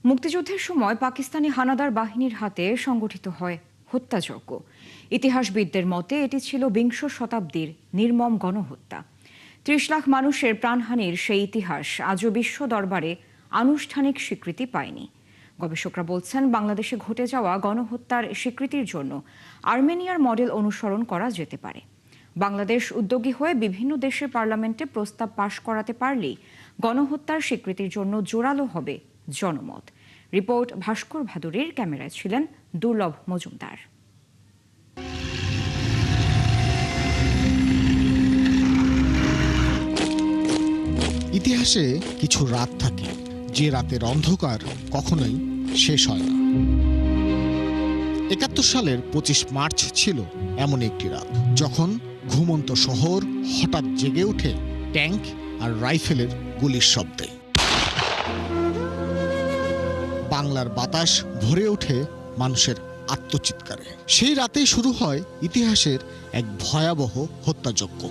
মুক্তিযুদ্ধের সময় পাকিস্তানি হানাদার বাহিনীর হাতে সংগঠিত হয় হত্যাযজ্ঞ। ইতিহাসবিদদের মতে এটি ছিল বিংশ শতাব্দীর নির্মম গণহত্যা। ৩০ লাখ মানুষের প্রাণহানির সেই ইতিহাস আজও বিশ্ব দরবারে আনুষ্ঠানিক স্বীকৃতি পায়নি। গবেষকরা বলছেন, বাংলাদেশে ঘটে যাওয়া গণহত্যার স্বীকৃতির জন্য আর্মেনিয়ার মডেল অনুসরণ করা যেতে পারে। বাংলাদেশ উদ্যোগী হয়ে বিভিন্ন দেশের পার্লামেন্টে প্রস্তাব পাশ করাতে পারলেই গণহত্যার স্বীকৃতির জন্য জোরালো হবে জনমত। রিপোর্ট ভাস্কর ভাদুরীর, ক্যামেরায় ছিলেন দুর্লভ মজুমদার। ইতিহাসে কিছু রাত থাকে, যে রাতের অন্ধকার কখনোই শেষ হয় না। ৭১ সালের ২৫ মার্চ ছিল এমন একটি রাত, যখন ঘুমন্ত শহর হঠাৎ জেগে ওঠে ট্যাঙ্ক আর রাইফেলের গুলির শব্দে। বাংলার বাতাস ভরে ওঠে মানুষের আত্মচিৎকারে। সেই রাতেই শুরু হয় ইতিহাসের এক ভয়াবহ হত্যাযজ্ঞ।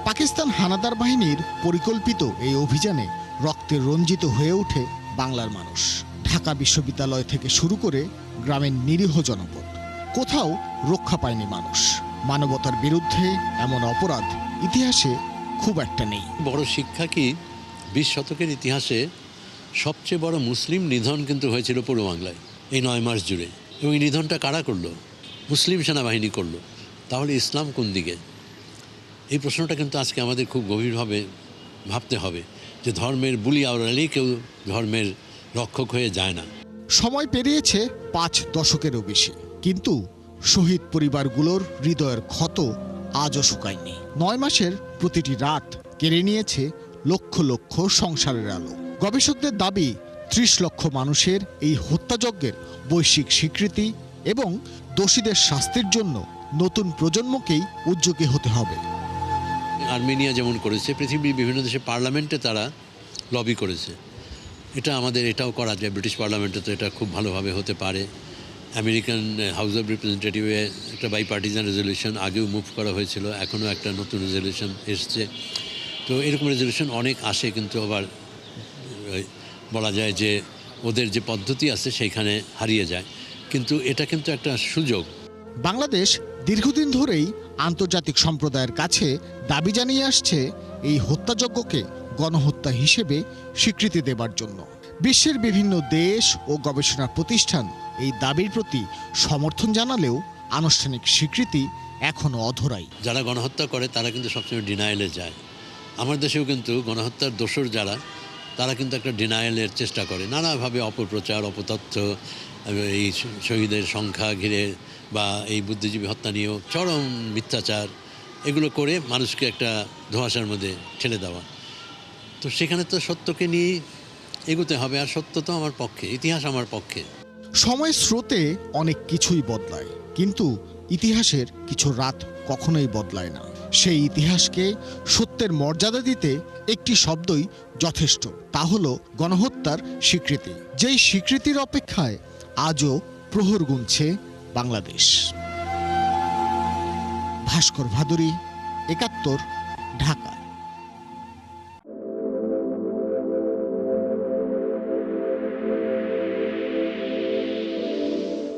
পাকিস্তান হানাদার বাহিনীর পরিকল্পিত এই অভিযানে রক্তে রঞ্জিত হয়ে ওঠে বাংলার মানুষ। ঢাকা বিশ্ববিদ্যালয় থেকে শুরু করে গ্রামের নিরীহ জনপদ, কোথাও রক্ষা পায়নি মানুষ। মানবতার বিরুদ্ধে এমন অপরাধ ইতিহাসে খুব একটা নেই। বড় শিক্ষা কি, ২০ শতকের ইতিহাসে সবচেয়ে বড় মুসলিম নিধন কিন্তু হয়েছিল পূর্ব বাংলায় এই ৯ মাস জুড়ে। এবং এই নিধনটা কারা করলো? মুসলিম সেনাবাহিনী করলো। তাহলে ইসলাম কোন দিকে? এই প্রশ্নটা কিন্তু আজকে আমাদের খুব গভীরভাবে ভাবতে হবে, যে ধর্মের বুলি আওড়ালেই কেউ ধর্মের রক্ষক হয়ে যায় না। সময় পেরিয়েছে ৫ দশকেরও বেশি, কিন্তু শহীদ পরিবারগুলোর হৃদয়ের ক্ষত আজও শুকায়নি। ৯ মাসের প্রতিটি রাত কেড়ে নিয়েছে লক্ষ লক্ষ সংসারের আলো। গবেষকদের দাবি, ৩০ লক্ষ মানুষের এই হত্যাযজ্ঞের বৈশ্বিক স্বীকৃতি এবং দোষীদের শাস্তির জন্য নতুন প্রজন্মকেই উদ্যোগী হতে হবে। আর্মেনিয়া যেমন করেছে, পৃথিবীর বিভিন্ন দেশের পার্লামেন্টে তারা লবি করেছে। এটাও করা যায়। ব্রিটিশ পার্লামেন্টে তো এটা খুব ভালোভাবে হতে পারে। আমেরিকান হাউস অফ রিপ্রেজেন্টেটিভে একটা বাইপার্টিজান রেজলিউশন আগেও মুভ করা হয়েছিল, এখনও একটা নতুন রেজলিউশন এসছে। তো এরকম রেজলিউশন অনেক আসে, কিন্তু আবার বলা যায় যে ওদের যে পদ্ধতি আছে সেইখানে হারিয়ে যায়। কিন্তু এটা কিন্তু একটা সুযোগ। বাংলাদেশ দীর্ঘদিন ধরেই আন্তর্জাতিক সম্প্রদায়ের কাছে দাবি জানিয়ে আসছে এই হত্যাযজ্ঞকে গণহত্যা হিসেবে স্বীকৃতি দেবার জন্য। বিশ্বের বিভিন্ন দেশ ও গবেষণা প্রতিষ্ঠান এই দাবির প্রতি সমর্থন জানালেও আনুষ্ঠানিক স্বীকৃতি এখনো অধরাই। যারা গণহত্যা করে তারা কিন্তু সবসময় ডিনায়ালে যায়। আমার দেশেও কিন্তু গণহত্যার দোষর যারা, তারা কিন্তু একটা ডিনায়ালের চেষ্টা করে, নানাভাবে অপপ্রচার, অপতথ্য, এই শহীদের সংখ্যা ঘিরে বা এই বুদ্ধিজীবী হত্যা নিয়েও চরম মিথ্যাচার, এগুলো করে মানুষকে একটা ধোঁয়াশার মধ্যে ঠেলে দেওয়া। তো সেখানে তো সত্যকে নিয়ে এগোতে হবে, আর সত্য তো আমার পক্ষে, ইতিহাস আমার পক্ষে। সময়ের স্রোতে অনেক কিছুই বদলায়, কিন্তু ইতিহাসের কিছু রাত কখনোই বদলায় না। সেই ইতিহাসকে সত্যের মর্যাদা দিতে একটি শব্দই যথেষ্ট, তা হলো গণহত্যার স্বীকৃতি। যেই স্বীকৃতির অপেক্ষায় আজও প্রহর গুনছে বাংলাদেশ। ভাস্কর ভাদুরী, ৭১, ঢাকা।